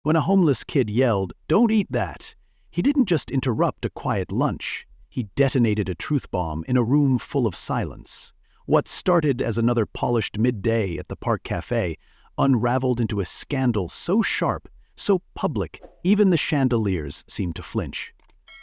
When a homeless kid yelled, "Don't eat that," he didn't just interrupt a quiet lunch. He detonated a truth bomb in a room full of silence. What started as another polished midday at the park cafe unraveled into a scandal so sharp, so public, even the chandeliers seemed to flinch.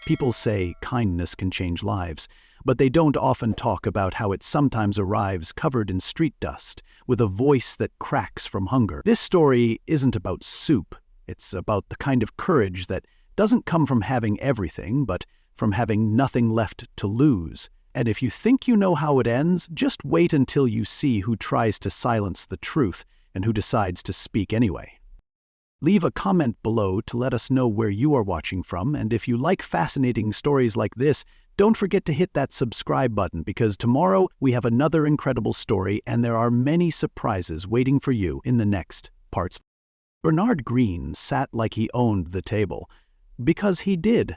People say kindness can change lives, but they don't often talk about how it sometimes arrives covered in street dust, with a voice that cracks from hunger. This story isn't about soup. It's about the kind of courage that doesn't come from having everything, but from having nothing left to lose. And if you think you know how it ends, just wait until you see who tries to silence the truth and who decides to speak anyway. Leave a comment below to let us know where you are watching from, and if you like fascinating stories like this, don't forget to hit that subscribe button, because tomorrow we have another incredible story and there are many surprises waiting for you in the next parts. Bernard Green sat like he owned the table, because he did.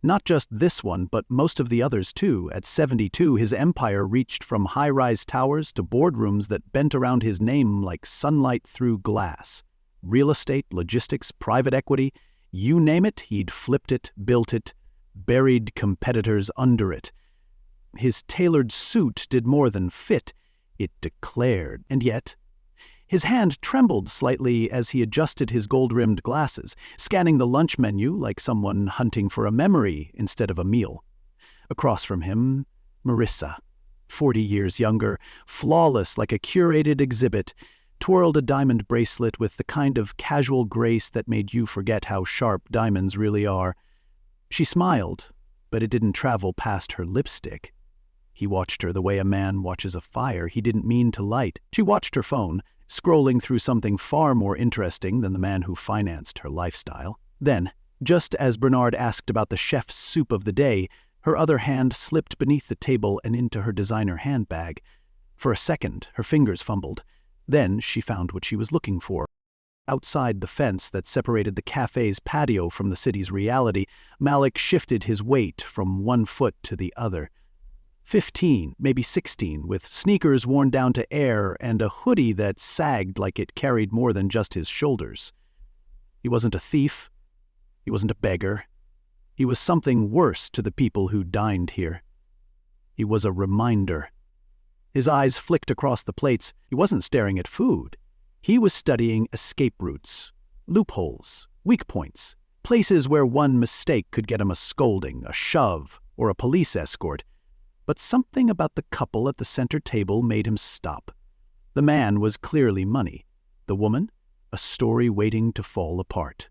Not just this one, but most of the others too. At 72, his empire reached from high-rise towers to boardrooms that bent around his name like sunlight through glass. Real estate, logistics, private equity, you name it, he'd flipped it, built it, buried competitors under it. His tailored suit did more than fit, it declared. And yet, his hand trembled slightly as he adjusted his gold-rimmed glasses, scanning the lunch menu like someone hunting for a memory instead of a meal. Across from him, Marissa, 40 years younger, flawless like a curated exhibit, twirled a diamond bracelet with the kind of casual grace that made you forget how sharp diamonds really are. She smiled, but it didn't travel past her lipstick. He watched her the way a man watches a fire he didn't mean to light. She watched her phone, scrolling through something far more interesting than the man who financed her lifestyle. Then, just as Bernard asked about the chef's soup of the day, her other hand slipped beneath the table and into her designer handbag. For a second, her fingers fumbled. Then she found what she was looking for. Outside the fence that separated the cafe's patio from the city's reality, Malik shifted his weight from one foot to the other. 15, maybe 16, with sneakers worn down to air and a hoodie that sagged like it carried more than just his shoulders. He wasn't a thief. He wasn't a beggar. He was something worse to the people who dined here. He was a reminder. His eyes flicked across the plates. He wasn't staring at food. He was studying escape routes, loopholes, weak points, places where one mistake could get him a scolding, a shove, or a police escort. But something about the couple at the center table made him stop. The man was clearly money. The woman, a story waiting to fall apart.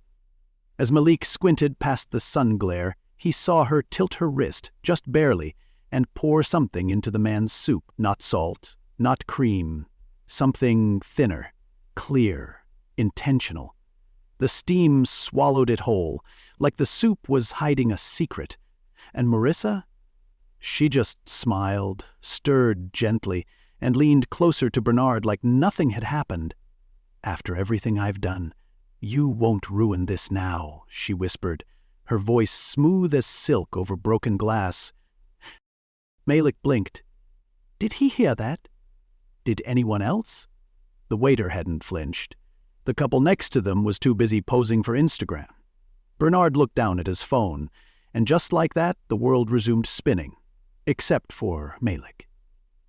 As Malik squinted past the sun glare, he saw her tilt her wrist, just barely, and pour something into the man's soup. Not salt, not cream, something thinner, clear, intentional. The steam swallowed it whole, like the soup was hiding a secret. And Marissa? She just smiled, stirred gently, and leaned closer to Bernard like nothing had happened. "After everything I've done, you won't ruin this now," she whispered, her voice smooth as silk over broken glass. Malik blinked. Did he hear that? Did anyone else? The waiter hadn't flinched. The couple next to them was too busy posing for Instagram. Bernard looked down at his phone, and just like that, the world resumed spinning. Except for Malik.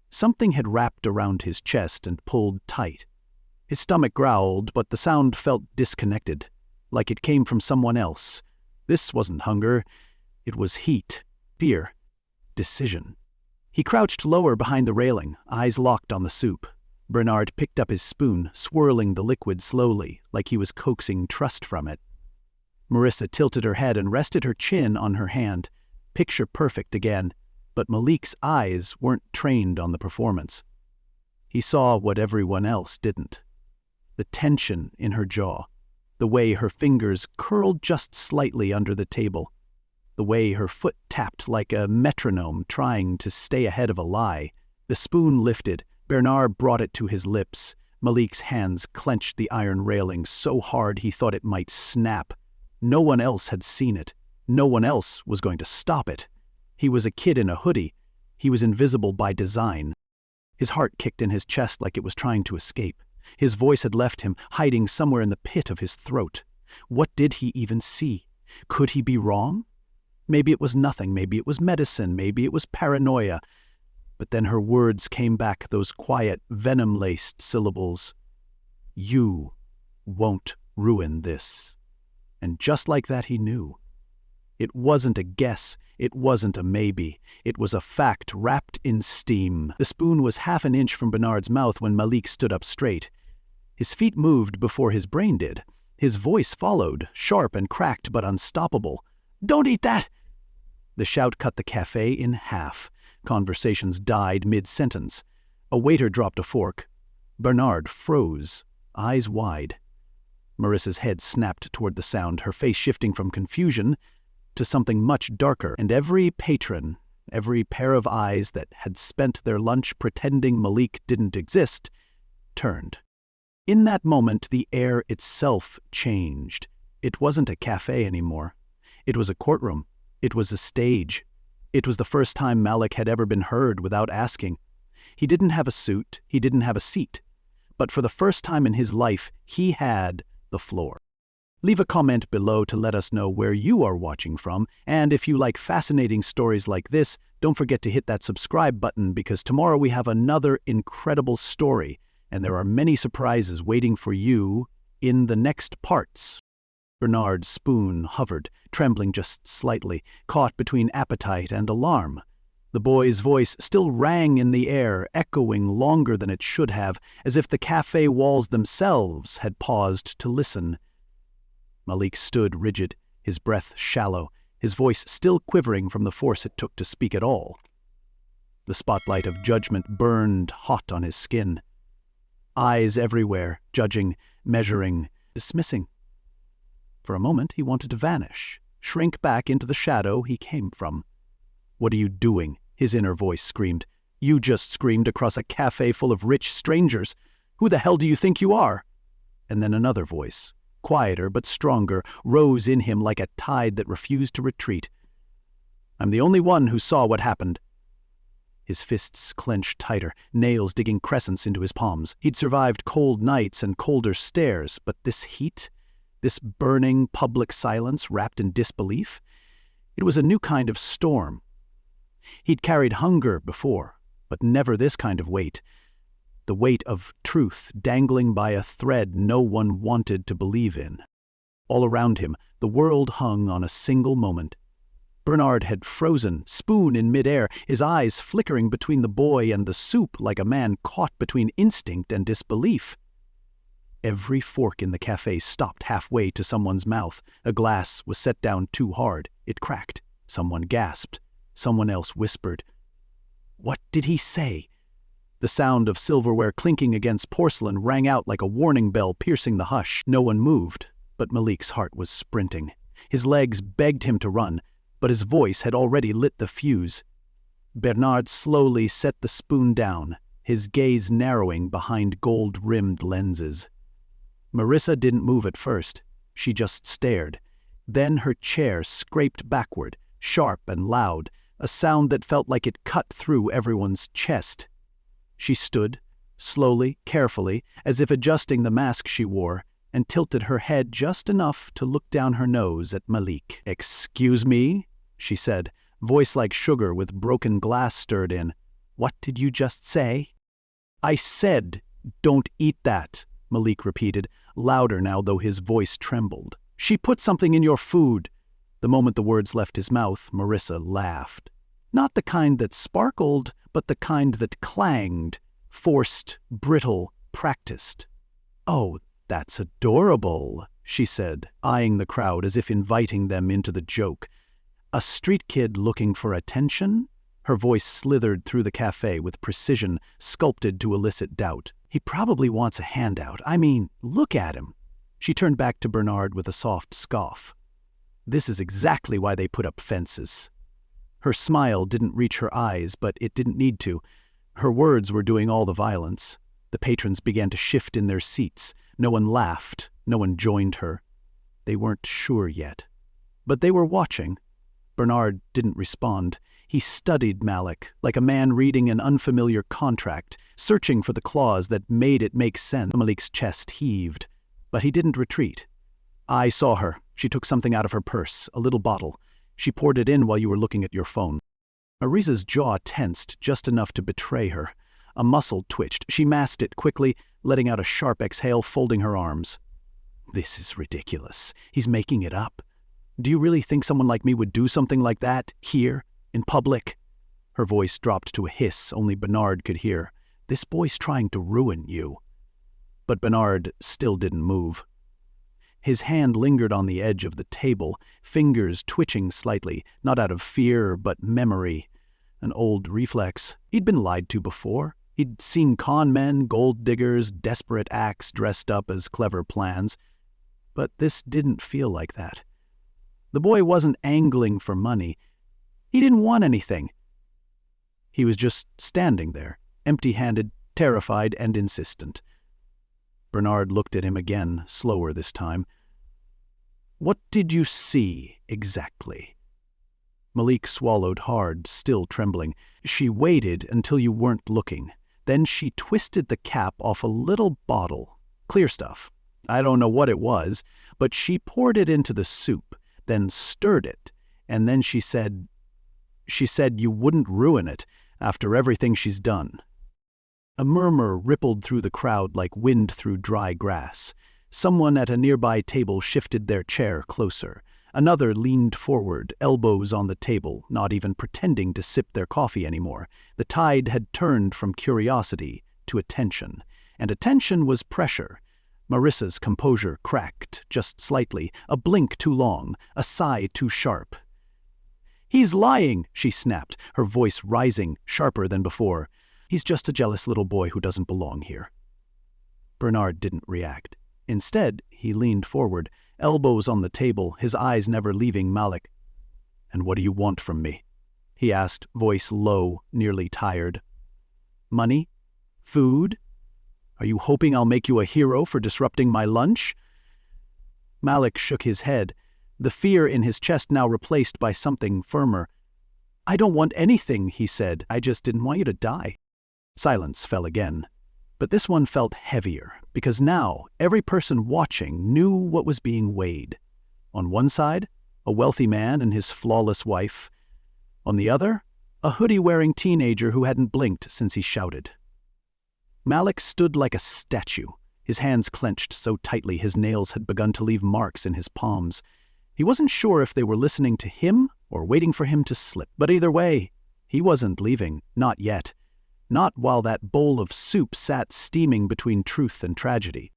Something had wrapped around his chest and pulled tight. His stomach growled, but the sound felt disconnected, like it came from someone else. This wasn't hunger. It was heat, fear, decision. He crouched lower behind the railing, eyes locked on the soup. Bernard picked up his spoon, swirling the liquid slowly, like he was coaxing trust from it. Marissa tilted her head and rested her chin on her hand. Picture perfect again. But Malik's eyes weren't trained on the performance. He saw what everyone else didn't. The tension in her jaw, the way her fingers curled just slightly under the table, the way her foot tapped like a metronome trying to stay ahead of a lie. The spoon lifted. Bernard brought it to his lips. Malik's hands clenched the iron railing so hard he thought it might snap. No one else had seen it. No one else was going to stop it. He was a kid in a hoodie. He was invisible by design. His heart kicked in his chest like it was trying to escape. His voice had left him, hiding somewhere in the pit of his throat. What did he even see? Could he be wrong? Maybe it was nothing, maybe it was medicine, maybe it was paranoia. But then her words came back, those quiet, venom-laced syllables. You won't ruin this. And just like that he knew. It wasn't a guess, it wasn't a maybe. It was a fact wrapped in steam. The spoon was half an inch from Bernard's mouth when Malik stood up straight. His feet moved before his brain did. His voice followed, sharp and cracked but unstoppable. "Don't eat that!" The shout cut the cafe in half. Conversations died mid-sentence. A waiter dropped a fork. Bernard froze, eyes wide. Marissa's head snapped toward the sound, her face shifting from confusion to something much darker, and every patron, every pair of eyes that had spent their lunch pretending Malik didn't exist, turned. In that moment, the air itself changed. It wasn't a cafe anymore. It was a courtroom. It was a stage. It was the first time Malik had ever been heard without asking. He didn't have a suit, he didn't have a seat. But for the first time in his life, he had the floor. Leave a comment below to let us know where you are watching from, and if you like fascinating stories like this, don't forget to hit that subscribe button because tomorrow we have another incredible story, and there are many surprises waiting for you in the next parts. Bernard's spoon hovered, trembling just slightly, caught between appetite and alarm. The boy's voice still rang in the air, echoing longer than it should have, as if the cafe walls themselves had paused to listen. Malik stood rigid, his breath shallow, his voice still quivering from the force it took to speak at all. The spotlight of judgment burned hot on his skin. Eyes everywhere, judging, measuring, dismissing. For a moment, he wanted to vanish, shrink back into the shadow he came from. "What are you doing?" his inner voice screamed. "You just screamed across a cafe full of rich strangers. Who the hell do you think you are?" And then another voice, quieter but stronger, rose in him like a tide that refused to retreat. "I'm the only one who saw what happened." His fists clenched tighter, nails digging crescents into his palms. He'd survived cold nights and colder stares, but this heat? This burning public silence wrapped in disbelief? It was a new kind of storm. He'd carried hunger before, but never this kind of weight. The weight of truth dangling by a thread no one wanted to believe in. All around him, the world hung on a single moment. Bernard had frozen, spoon in midair, his eyes flickering between the boy and the soup like a man caught between instinct and disbelief. Every fork in the cafe stopped halfway to someone's mouth. A glass was set down too hard. It cracked. Someone gasped. Someone else whispered. "What did he say?" The sound of silverware clinking against porcelain rang out like a warning bell piercing the hush. No one moved, but Malik's heart was sprinting. His legs begged him to run, but his voice had already lit the fuse. Bernard slowly set the spoon down, his gaze narrowing behind gold-rimmed lenses. Marissa didn't move at first. She just stared. Then her chair scraped backward, sharp and loud, a sound that felt like it cut through everyone's chest. She stood, slowly, carefully, as if adjusting the mask she wore, and tilted her head just enough to look down her nose at Malik. "Excuse me?" she said, voice like sugar with broken glass stirred in. "What did you just say?" "I said, don't eat that," Malik repeated, louder now though his voice trembled. "She put something in your food." The moment the words left his mouth, Marissa laughed. Not the kind that sparkled, but the kind that clanged, forced, brittle, practiced. "Oh, that's adorable," she said, eyeing the crowd as if inviting them into the joke. "A street kid looking for attention?" Her voice slithered through the cafe with precision, sculpted to elicit doubt. "He probably wants a handout. I mean, look at him." She turned back to Bernard with a soft scoff. "This is exactly why they put up fences." Her smile didn't reach her eyes, but it didn't need to. Her words were doing all the violence. The patrons began to shift in their seats. No one laughed. No one joined her. They weren't sure yet. But they were watching. Bernard didn't respond. He studied Malik, like a man reading an unfamiliar contract, searching for the clause that made it make sense. Malik's chest heaved, but he didn't retreat. I saw her. She took something out of her purse, a little bottle. She poured it in while you were looking at your phone. Marisa's jaw tensed just enough to betray her. A muscle twitched. She masked it quickly, letting out a sharp exhale, folding her arms. This is ridiculous. He's making it up. Do you really think someone like me would do something like that, here, in public? Her voice dropped to a hiss only Bernard could hear. This boy's trying to ruin you. But Bernard still didn't move. His hand lingered on the edge of the table, fingers twitching slightly, not out of fear, but memory. An old reflex. He'd been lied to before. He'd seen con men, gold diggers, desperate acts dressed up as clever plans. But this didn't feel like that. The boy wasn't angling for money. He didn't want anything. He was just standing there, empty-handed, terrified, and insistent. Bernard looked at him again, slower this time. What did you see, exactly? Malik swallowed hard, still trembling. She waited until you weren't looking. Then she twisted the cap off a little bottle. Clear stuff. I don't know what it was, but she poured it into the soup, then stirred it, and then she said you wouldn't ruin it after everything she's done. A murmur rippled through the crowd like wind through dry grass. Someone at a nearby table shifted their chair closer. Another leaned forward, elbows on the table, not even pretending to sip their coffee anymore. The tide had turned from curiosity to attention, and attention was pressure. Marisa's composure cracked, just slightly, a blink too long, a sigh too sharp. He's lying, she snapped, her voice rising, sharper than before. He's just a jealous little boy who doesn't belong here. Bernard didn't react. Instead, he leaned forward, elbows on the table, his eyes never leaving Malik. And what do you want from me? He asked, voice low, nearly tired. Money? Food? Are you hoping I'll make you a hero for disrupting my lunch? Malik shook his head, the fear in his chest now replaced by something firmer. I don't want anything, he said. I just didn't want you to die. Silence fell again. But this one felt heavier, because now every person watching knew what was being weighed. On one side, a wealthy man and his flawless wife. On the other, a hoodie-wearing teenager who hadn't blinked since he shouted. Malik stood like a statue, his hands clenched so tightly his nails had begun to leave marks in his palms. He wasn't sure if they were listening to him or waiting for him to slip. But either way, he wasn't leaving, not yet. Not while that bowl of soup sat steaming between truth and tragedy.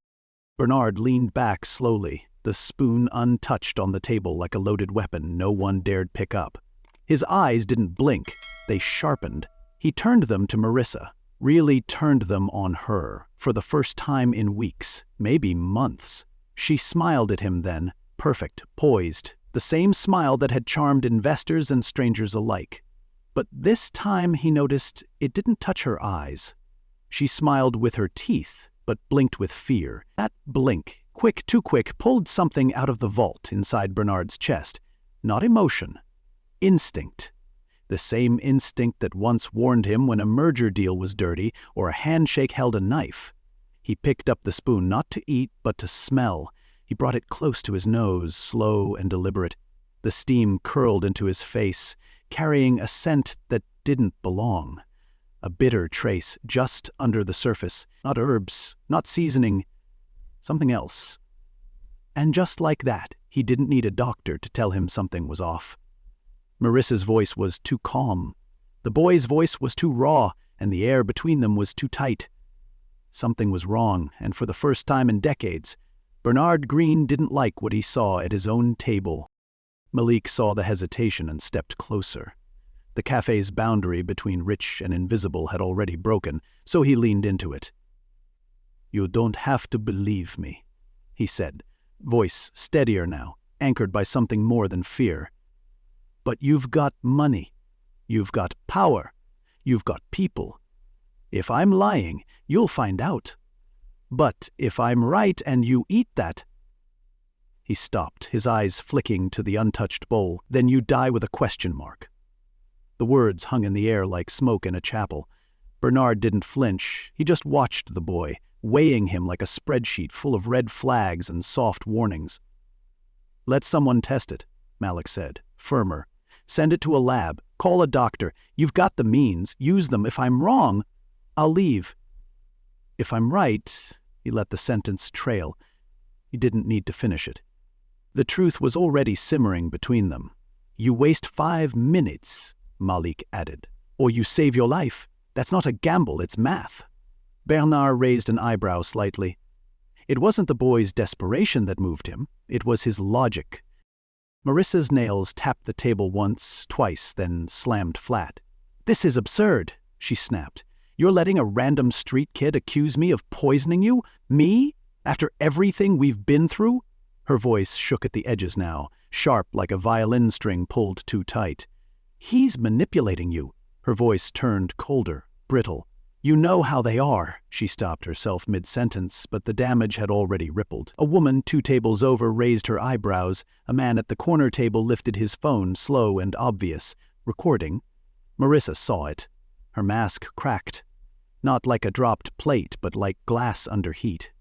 Bernard leaned back slowly, the spoon untouched on the table like a loaded weapon no one dared pick up. His eyes didn't blink, they sharpened. He turned them to Marisa, really turned them on her, for the first time in weeks, maybe months. She smiled at him then, perfect, poised, the same smile that had charmed investors and strangers alike. But this time he noticed it didn't touch her eyes. She smiled with her teeth, but blinked with fear. That blink, quick, too quick, pulled something out of the vault inside Bernard's chest. Not emotion. Instinct. The same instinct that once warned him when a merger deal was dirty or a handshake held a knife. He picked up the spoon not to eat, but to smell. He brought it close to his nose, slow and deliberate. The steam curled into his face, carrying a scent that didn't belong. A bitter trace just under the surface. Not herbs, not seasoning, something else. And just like that, he didn't need a doctor to tell him something was off. Marisa's voice was too calm. The boy's voice was too raw, and the air between them was too tight. Something was wrong, and for the first time in decades, Bernard Green didn't like what he saw at his own table. Malik saw the hesitation and stepped closer. The cafe's boundary between rich and invisible had already broken, so he leaned into it. You don't have to believe me, he said, voice steadier now, anchored by something more than fear. But you've got money. You've got power. You've got people. If I'm lying, you'll find out. But if I'm right and you eat that... He stopped, his eyes flicking to the untouched bowl. Then you die with a question mark. The words hung in the air like smoke in a chapel. Bernard didn't flinch. He just watched the boy, weighing him like a spreadsheet full of red flags and soft warnings. Let someone test it, Malik said, firmer. Send it to a lab. Call a doctor. You've got the means. Use them. If I'm wrong, I'll leave. If I'm right, he let the sentence trail. He didn't need to finish it. The truth was already simmering between them. You waste 5 minutes, Malik added, or you save your life. That's not a gamble, it's math. Bernard raised an eyebrow slightly. It wasn't the boy's desperation that moved him, it was his logic. Marissa's nails tapped the table once, twice, then slammed flat. This is absurd, she snapped. You're letting a random street kid accuse me of poisoning you? Me? After everything we've been through? Her voice shook at the edges now, sharp like a violin string pulled too tight. He's manipulating you. Her voice turned colder, brittle. You know how they are. She stopped herself mid-sentence, but the damage had already rippled. A woman 2 tables over raised her eyebrows. A man at the corner table lifted his phone, slow and obvious, recording. Marissa saw it. Her mask cracked. Not like a dropped plate, but like glass under heat.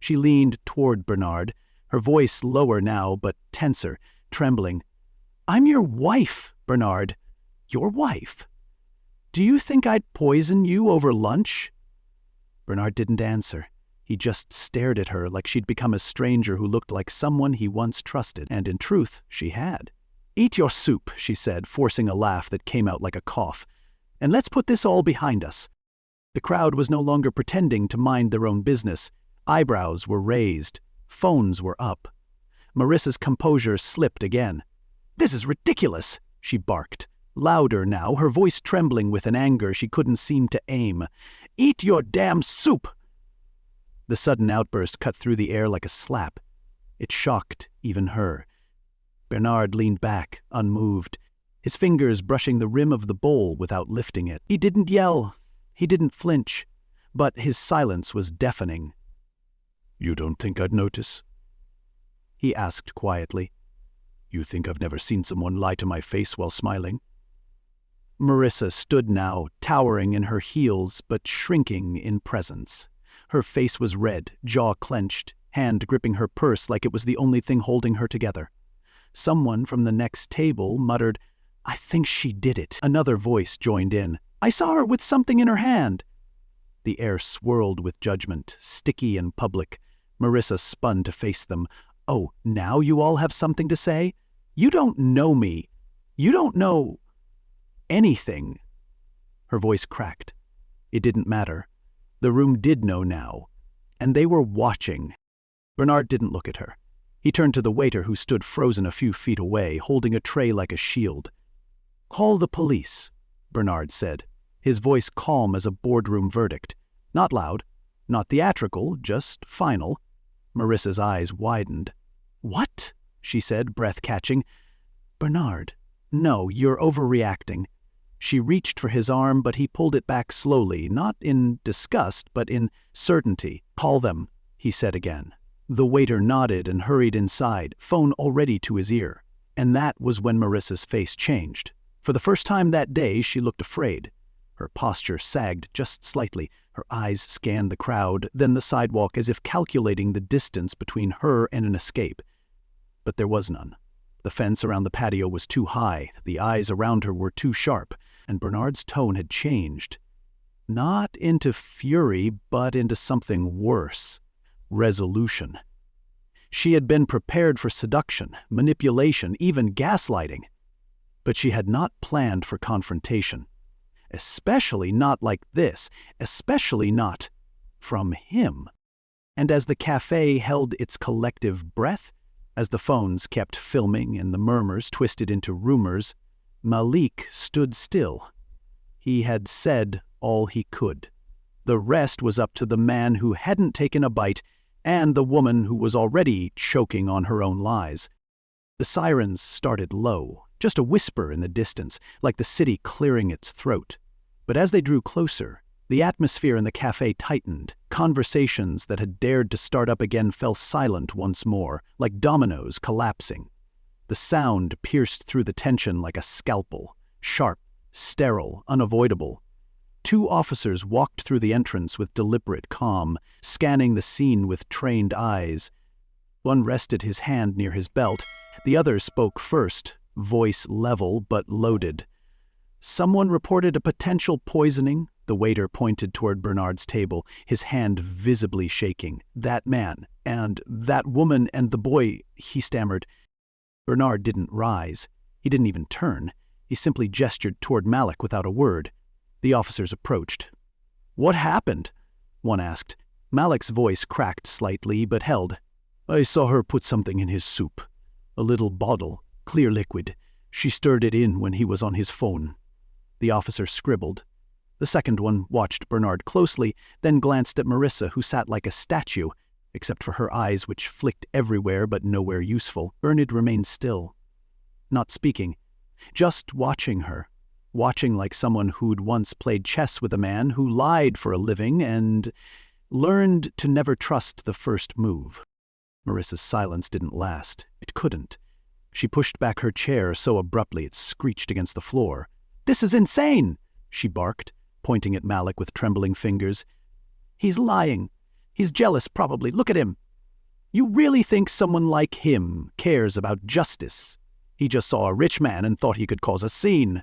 She leaned toward Bernard, her voice lower now, but tenser, trembling. I'm your wife, Bernard. Your wife? Do you think I'd poison you over lunch? Bernard didn't answer. He just stared at her like she'd become a stranger who looked like someone he once trusted, and in truth, she had. Eat your soup, she said, forcing a laugh that came out like a cough. And let's put this all behind us. The crowd was no longer pretending to mind their own business. Eyebrows were raised. Phones were up. Marissa's composure slipped again. This is ridiculous, she barked. Louder now, her voice trembling with an anger she couldn't seem to aim. Eat your damn soup! The sudden outburst cut through the air like a slap. It shocked even her. Bernard leaned back, unmoved, his fingers brushing the rim of the bowl without lifting it. He didn't yell. He didn't flinch. But his silence was deafening. You don't think I'd notice? He asked quietly. You think I've never seen someone lie to my face while smiling? Marissa stood now, towering in her heels but shrinking in presence. Her face was red, jaw clenched, hand gripping her purse like it was the only thing holding her together. Someone from the next table muttered, I think she did it. Another voice joined in. I saw her with something in her hand. The air swirled with judgment, sticky and public. Marissa spun to face them. Oh, now you all have something to say? You don't know me. You don't know anything. Her voice cracked. It didn't matter. The room did know now, and they were watching. Bernard didn't look at her. He turned to the waiter who stood frozen a few feet away, holding a tray like a shield. Call the police, Bernard said, his voice calm as a boardroom verdict. Not loud, not theatrical, just final. Marissa's eyes widened. What? She said, breath catching. Bernard, no, you're overreacting. She reached for his arm, but he pulled it back slowly, not in disgust, but in certainty. Call them, he said again. The waiter nodded and hurried inside, phone already to his ear. And that was when Marissa's face changed. For the first time that day, she looked afraid. Her posture sagged just slightly. Her eyes scanned the crowd, then the sidewalk as if calculating the distance between her and an escape. But there was none. The fence around the patio was too high, the eyes around her were too sharp, and Bernard's tone had changed. Not into fury, but into something worse. Resolution. She had been prepared for seduction, manipulation, even gaslighting. But she had not planned for confrontation. Especially not like this, especially not from him. And as the cafe held its collective breath, as the phones kept filming and the murmurs twisted into rumors, Malik stood still. He had said all he could. The rest was up to the man who hadn't taken a bite and the woman who was already choking on her own lies. The sirens started low, just a whisper in the distance, like the city clearing its throat. But as they drew closer, the atmosphere in the cafe tightened. Conversations that had dared to start up again fell silent once more, like dominoes collapsing. The sound pierced through the tension like a scalpel, sharp, sterile, unavoidable. 2 officers walked through the entrance with deliberate calm, scanning the scene with trained eyes. One rested his hand near his belt. The other spoke first, voice level but loaded. "Someone reported a potential poisoning." The waiter pointed toward Bernard's table, his hand visibly shaking. "That man, and that woman and the boy," he stammered. Bernard didn't rise. He didn't even turn. He simply gestured toward Malik without a word. The officers approached. "What happened?" one asked. Malik's voice cracked slightly but held. "I saw her put something in his soup. A little bottle, clear liquid. She stirred it in when he was on his phone." The officer scribbled. The second one watched Bernard closely, then glanced at Marissa, who sat like a statue, except for her eyes which flicked everywhere but nowhere useful. Bernard remained still, not speaking, just watching her, watching like someone who'd once played chess with a man who lied for a living and learned to never trust the first move. Marissa's silence didn't last. It couldn't. She pushed back her chair so abruptly it screeched against the floor. "This is insane!" she barked, pointing at Malik with trembling fingers. "He's lying. He's jealous, probably. Look at him. You really think someone like him cares about justice? He just saw a rich man and thought he could cause a scene."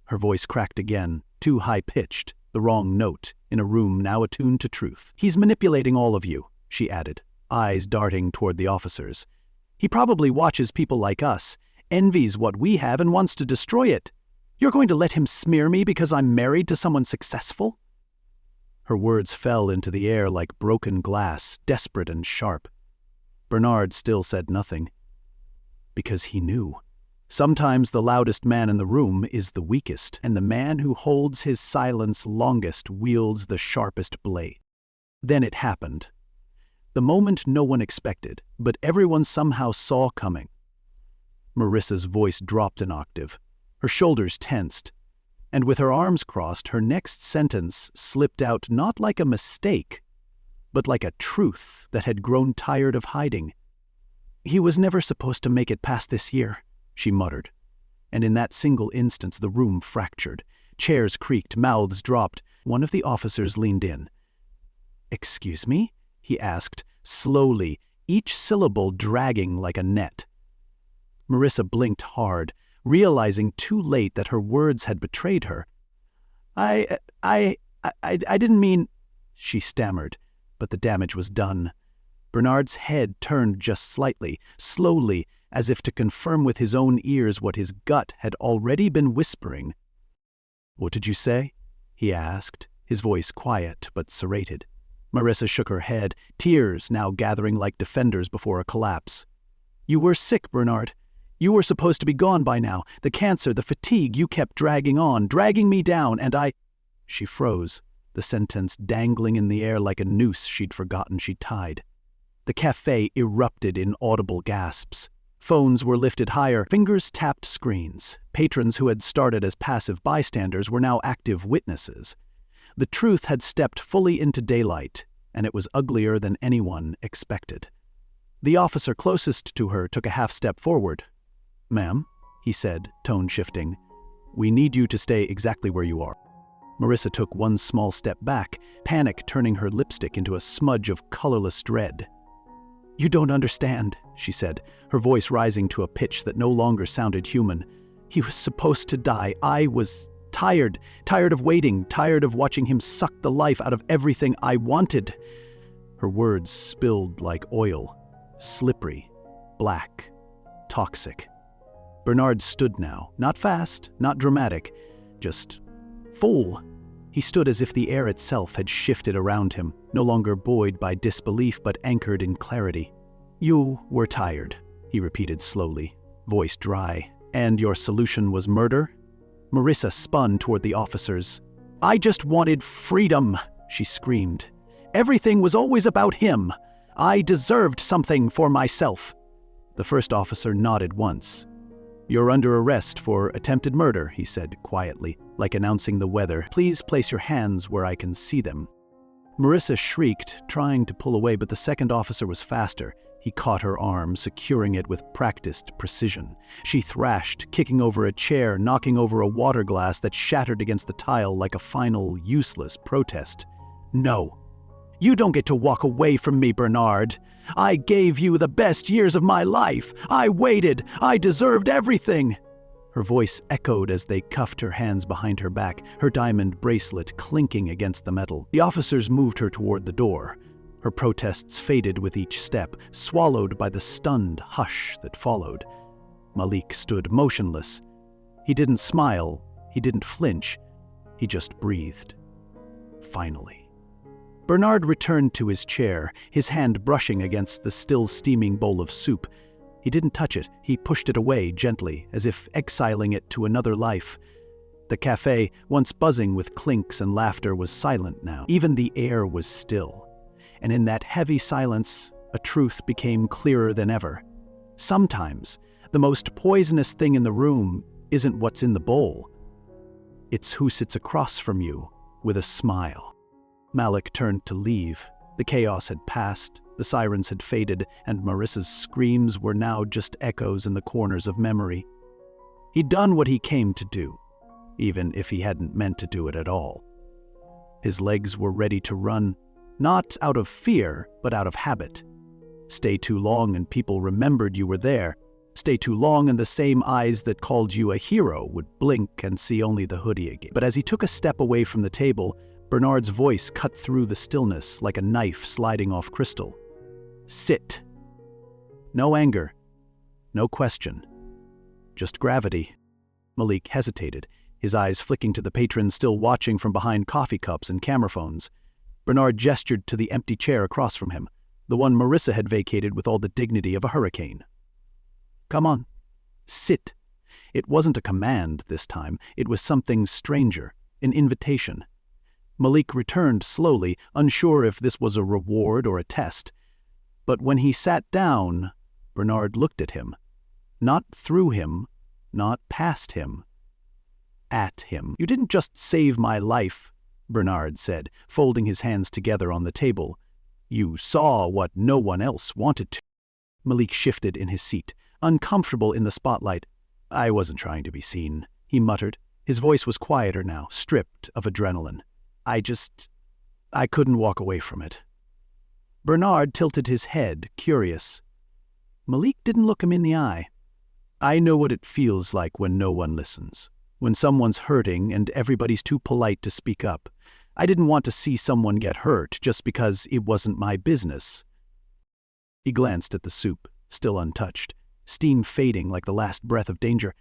Her voice cracked again, too high-pitched, the wrong note, in a room now attuned to truth. "He's manipulating all of you," she added, eyes darting toward the officers. "He probably watches people like us, envies what we have, and wants to destroy it. You're going to let him smear me because I'm married to someone successful?" Her words fell into the air like broken glass, desperate and sharp. Bernard still said nothing. Because he knew. Sometimes the loudest man in the room is the weakest, and the man who holds his silence longest wields the sharpest blade. Then it happened. The moment no one expected, but everyone somehow saw coming. Marissa's voice dropped an octave. Her shoulders tensed, and with her arms crossed, her next sentence slipped out not like a mistake, but like a truth that had grown tired of hiding. "He was never supposed to make it past this year," she muttered. And in that single instance the room fractured. Chairs creaked, mouths dropped. One of the officers leaned in. "Excuse me?" he asked, slowly, each syllable dragging like a net. Marissa blinked hard, realizing too late that her words had betrayed her. I didn't mean," she stammered, but the damage was done. Bernard's head turned just slightly, slowly, as if to confirm with his own ears what his gut had already been whispering. "What did you say?" he asked, his voice quiet but serrated. Marissa shook her head, tears now gathering like defenders before a collapse. "You were sick, Bernard. You were supposed to be gone by now. The cancer, the fatigue, you kept dragging on, dragging me down, and I—" She froze, the sentence dangling in the air like a noose she'd forgotten she'd tied. The cafe erupted in audible gasps. Phones were lifted higher, fingers tapped screens. Patrons who had started as passive bystanders were now active witnesses. The truth had stepped fully into daylight, and it was uglier than anyone expected. The officer closest to her took a half-step forward. "Ma'am," he said, tone shifting, "we need you to stay exactly where you are." Marissa took one small step back, panic turning her lipstick into a smudge of colorless dread. "You don't understand," she said, her voice rising to a pitch that no longer sounded human. "He was supposed to die. I was tired of waiting, tired of watching him suck the life out of everything I wanted." Her words spilled like oil, slippery, black, toxic. Bernard stood now, not fast, not dramatic, just full. He stood as if the air itself had shifted around him, no longer buoyed by disbelief but anchored in clarity. "You were tired," he repeated slowly, voice dry. "And your solution was murder?" Marissa spun toward the officers. "I just wanted freedom," she screamed. "Everything was always about him. I deserved something for myself." The first officer nodded once. "You're under arrest for attempted murder," he said quietly, like announcing the weather. "Please place your hands where I can see them." Marissa shrieked, trying to pull away, but the second officer was faster. He caught her arm, securing it with practiced precision. She thrashed, kicking over a chair, knocking over a water glass that shattered against the tile like a final, useless protest. "No. You don't get to walk away from me, Bernard. I gave you the best years of my life. I waited. I deserved everything." Her voice echoed as they cuffed her hands behind her back, her diamond bracelet clinking against the metal. The officers moved her toward the door. Her protests faded with each step, swallowed by the stunned hush that followed. Malik stood motionless. He didn't smile. He didn't flinch. He just breathed. Finally. Bernard returned to his chair, his hand brushing against the still steaming bowl of soup. He didn't touch it. He pushed it away gently, as if exiling it to another life. The cafe, once buzzing with clinks and laughter, was silent now. Even the air was still. And in that heavy silence, a truth became clearer than ever. Sometimes, the most poisonous thing in the room isn't what's in the bowl. It's who sits across from you with a smile. Malik turned to leave. The chaos had passed, the sirens had faded, and Marissa's screams were now just echoes in the corners of memory. He'd done what he came to do, even if he hadn't meant to do it at all. His legs were ready to run, not out of fear, but out of habit. Stay too long and people remembered you were there. Stay too long and the same eyes that called you a hero would blink and see only the hoodie again. But as he took a step away from the table, Bernard's voice cut through the stillness like a knife sliding off crystal. "Sit." No anger. No question. Just gravity. Malik hesitated, his eyes flicking to the patrons still watching from behind coffee cups and camera phones. Bernard gestured to the empty chair across from him, the one Marissa had vacated with all the dignity of a hurricane. "Come on. Sit." It wasn't a command this time. It was something stranger, an invitation. Malik returned slowly, unsure if this was a reward or a test. But when he sat down, Bernard looked at him. Not through him, not past him. At him. "You didn't just save my life," Bernard said, folding his hands together on the table. "You saw what no one else wanted to." Malik shifted in his seat, uncomfortable in the spotlight. "I wasn't trying to be seen," he muttered. His voice was quieter now, stripped of adrenaline. I couldn't walk away from it." Bernard tilted his head, curious. Malik didn't look him in the eye. "I know what it feels like when no one listens, when someone's hurting and everybody's too polite to speak up. I didn't want to see someone get hurt just because it wasn't my business." He glanced at the soup, still untouched, steam fading like the last breath of danger.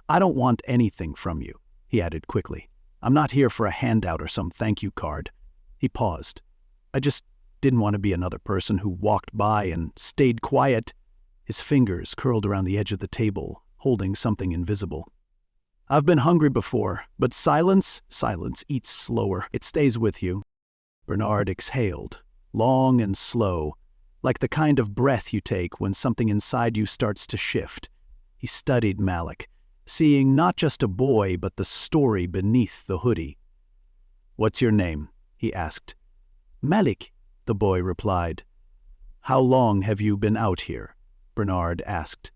"I don't want anything from you," he added quickly. "I'm not here for a handout or some thank you card." He paused. "I just didn't want to be another person who walked by and stayed quiet." His fingers curled around the edge of the table, holding something invisible. "I've been hungry before, but silence eats slower. It stays with you." Bernard exhaled, long and slow, like the kind of breath you take when something inside you starts to shift. He studied Malik, seeing not just a boy but the story beneath the hoodie. "What's your name?" he asked. "Malik," the boy replied. "How long have you been out here?" Bernard asked.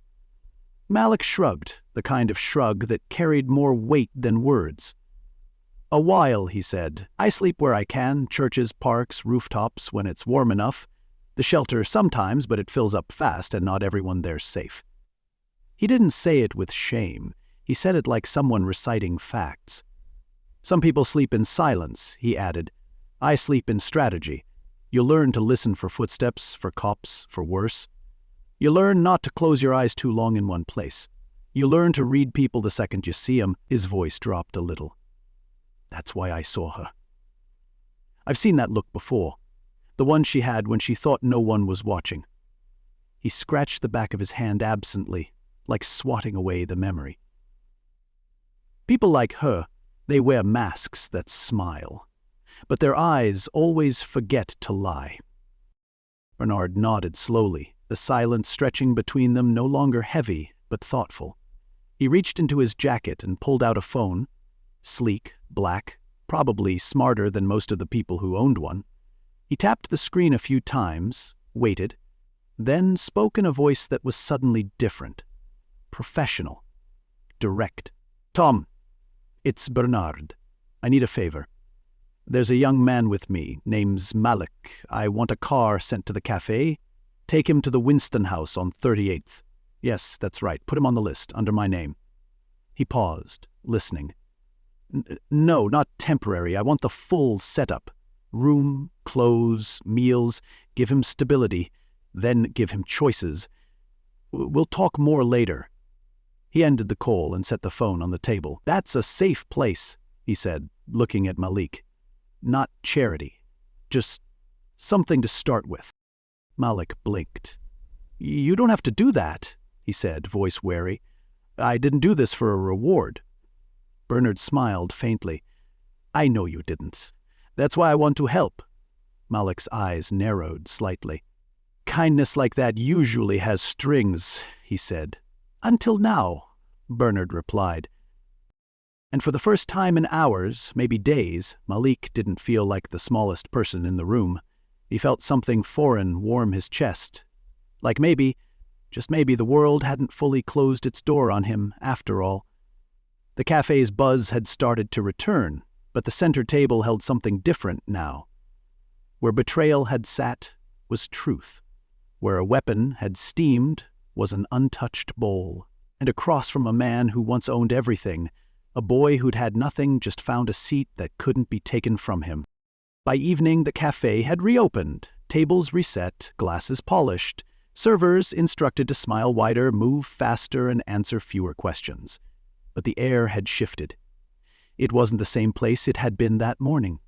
Malik shrugged, the kind of shrug that carried more weight than words. "A while," he said. "I sleep where I can, churches, parks, rooftops, when it's warm enough. The shelter sometimes, but it fills up fast and not everyone there's safe." He didn't say it with shame. He said it like someone reciting facts. "Some people sleep in silence," he added. "I sleep in strategy. You learn to listen for footsteps, for cops, for worse. You learn not to close your eyes too long in one place. You learn to read people the second you see them." His voice dropped a little. "That's why I saw her. I've seen that look before. The one she had when she thought no one was watching." He scratched the back of his hand absently, like swatting away the memory. "People like her, they wear masks that smile, but their eyes always forget to lie." Bernard nodded slowly, the silence stretching between them no longer heavy, but thoughtful. He reached into his jacket and pulled out a phone, sleek, black, probably smarter than most of the people who owned one. He tapped the screen a few times, waited, then spoke in a voice that was suddenly different, professional, direct. "Tom, it's Bernard. I need a favor." There's a young man with me, name's Malik. I want a car sent to the cafe. Take him to the Winston House on 38th. Yes, that's right. Put him on the list, under my name. He paused, listening. No, not temporary. I want the full setup. Room, clothes, meals. Give him stability. Then give him choices. We'll talk more later. He ended the call and set the phone on the table. That's a safe place, he said, looking at Malik. Not charity. Just something to start with. Malik blinked. You don't have to do that, he said, voice wary. I didn't do this for a reward. Bernard smiled faintly. I know you didn't. That's why I want to help. Malik's eyes narrowed slightly. Kindness like that usually has strings, he said. Until now, Bernard replied. And for the first time in hours, maybe days, Malik didn't feel like the smallest person in the room. He felt something foreign warm his chest. Like maybe, just maybe, the world hadn't fully closed its door on him after all. The cafe's buzz had started to return, but the center table held something different now. Where betrayal had sat was truth. Where a weapon had steamed was an untouched bowl. And across from a man who once owned everything, a boy who'd had nothing just found a seat that couldn't be taken from him. By evening, the cafe had reopened, tables reset, glasses polished, servers instructed to smile wider, move faster, and answer fewer questions. But the air had shifted. It wasn't the same place it had been that morning.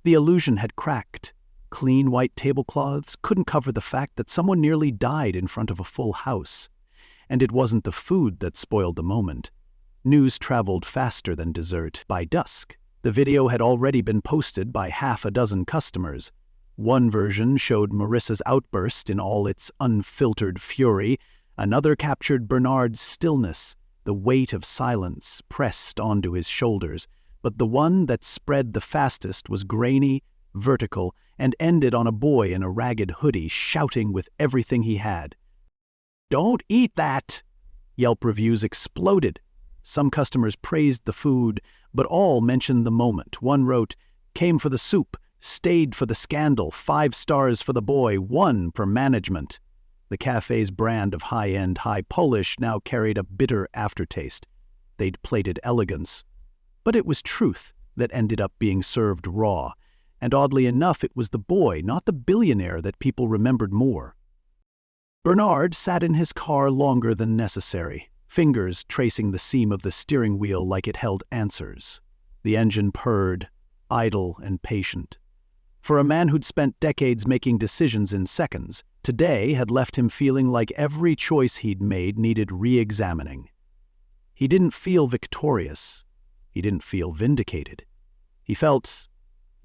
The illusion had cracked. Clean white tablecloths couldn't cover the fact that someone nearly died in front of a full house. And it wasn't the food that spoiled the moment. News traveled faster than dessert. By dusk, the video had already been posted by half a dozen customers. One version showed Marissa's outburst in all its unfiltered fury. Another captured Bernard's stillness, the weight of silence pressed onto his shoulders. But the one that spread the fastest was grainy, vertical, and ended on a boy in a ragged hoodie shouting with everything he had. "Don't eat that!" Yelp reviews exploded. Some customers praised the food, but all mentioned the moment. One wrote, "Came for the soup, stayed for the scandal, 5 stars for the boy, 1 for management." The cafe's brand of high-end, high-polish now carried a bitter aftertaste. They'd plated elegance. But it was truth that ended up being served raw. And oddly enough, it was the boy, not the billionaire, that people remembered more. Bernard sat in his car longer than necessary, fingers tracing the seam of the steering wheel like it held answers. The engine purred, idle and patient. For a man who'd spent decades making decisions in seconds, today had left him feeling like every choice he'd made needed re-examining. He didn't feel victorious. He didn't feel vindicated. He felt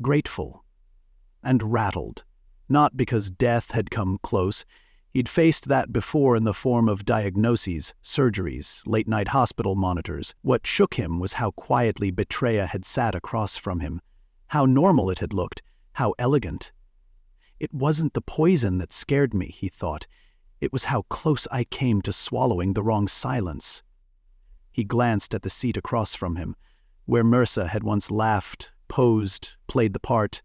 grateful and rattled, not because death had come close. He'd faced that before in the form of diagnoses, surgeries, late-night hospital monitors. What shook him was how quietly betrayal had sat across from him, how normal it had looked, how elegant. It wasn't the poison that scared me, he thought. It was how close I came to swallowing the wrong silence. He glanced at the seat across from him, where Mrtopp had once laughed, posed, played the part.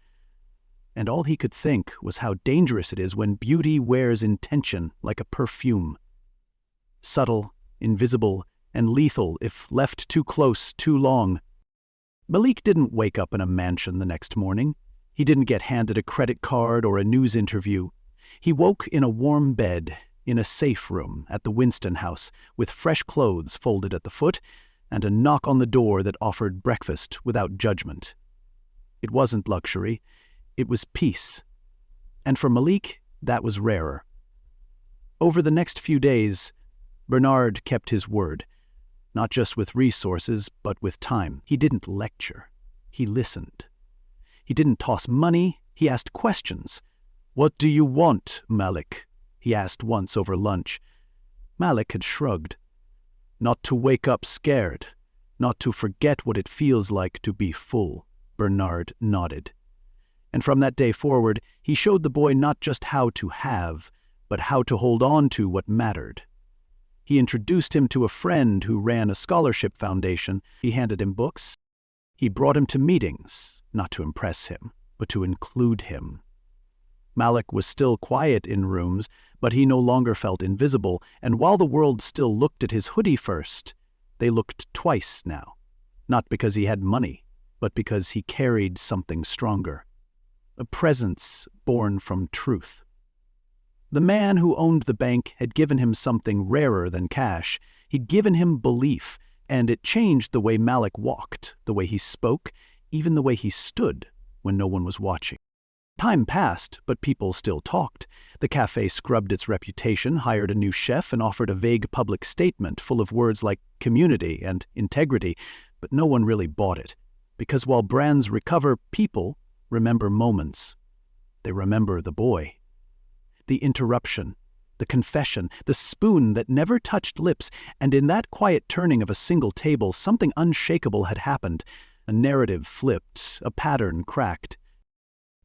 And all he could think was how dangerous it is when beauty wears intention like a perfume. Subtle, invisible, and lethal if left too close too long. Malik didn't wake up in a mansion the next morning. He didn't get handed a credit card or a news interview. He woke in a warm bed, in a safe room at the Winston House, with fresh clothes folded at the foot, and a knock on the door that offered breakfast without judgment. It wasn't luxury. It was peace. And for Malik, that was rarer. Over the next few days, Bernard kept his word, not just with resources, but with time. He didn't lecture. He listened. He didn't toss money. He asked questions. "What do you want, Malik?" he asked once over lunch. Malik had shrugged. "Not to wake up scared. Not to forget what it feels like to be full." Bernard nodded. And from that day forward, he showed the boy not just how to have, but how to hold on to what mattered. He introduced him to a friend who ran a scholarship foundation. He handed him books, He brought him to meetings, not to impress him, but to include him. Malik was still quiet in rooms, but he no longer felt invisible, and while the world still looked at his hoodie first, they looked twice now. Not because he had money, but because he carried something stronger. A presence born from truth. The man who owned the bank had given him something rarer than cash. He'd given him belief, and it changed the way Malik walked, the way he spoke, even the way he stood when no one was watching. Time passed, but people still talked. The cafe scrubbed its reputation, hired a new chef, and offered a vague public statement full of words like community and integrity, but no one really bought it. Because while brands recover, people remember moments. They remember the boy. The interruption, the confession, the spoon that never touched lips, and in that quiet turning of a single table, something unshakable had happened. A narrative flipped, a pattern cracked.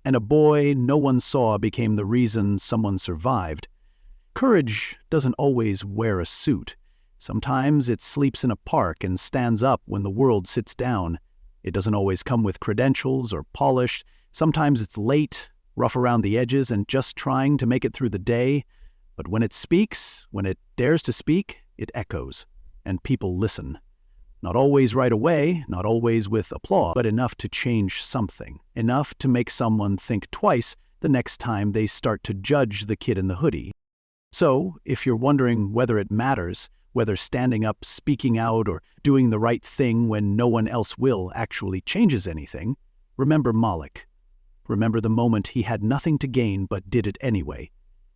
And a boy no one saw became the reason someone survived. Courage doesn't always wear a suit. Sometimes it sleeps in a park and stands up when the world sits down. It doesn't always come with credentials or polish. Sometimes it's late, rough around the edges, and just trying to make it through the day. But when it speaks, when it dares to speak, it echoes, and people listen. Not always right away, not always with applause, but enough to change something, enough to make someone think twice the next time they start to judge the kid in the hoodie. So, if you're wondering whether it matters, whether standing up, speaking out, or doing the right thing when no one else will actually changes anything, remember Malik. Remember the moment he had nothing to gain but did it anyway.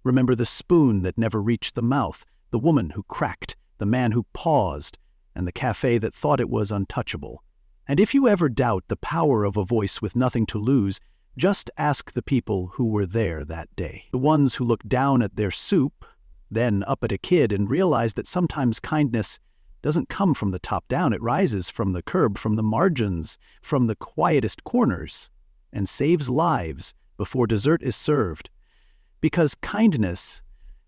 Remember the spoon that never reached the mouth, the woman who cracked, the man who paused, and the cafe that thought it was untouchable. And if you ever doubt the power of a voice with nothing to lose, just ask the people who were there that day. The ones who looked down at their soup, then up at a kid, and realized that sometimes kindness doesn't come from the top down. It rises from the curb, from the margins, from the quietest corners, and saves lives before dessert is served. Because kindness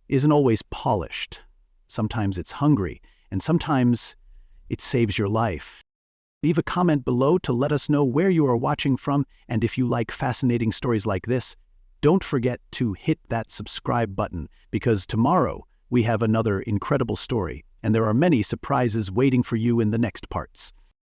isn't always polished. Sometimes it's hungry, and sometimes it saves your life. Leave a comment below to let us know where you are watching from, and if you like fascinating stories like this, don't forget to hit that subscribe button, because tomorrow we have another incredible story, and there are many surprises waiting for you in the next parts.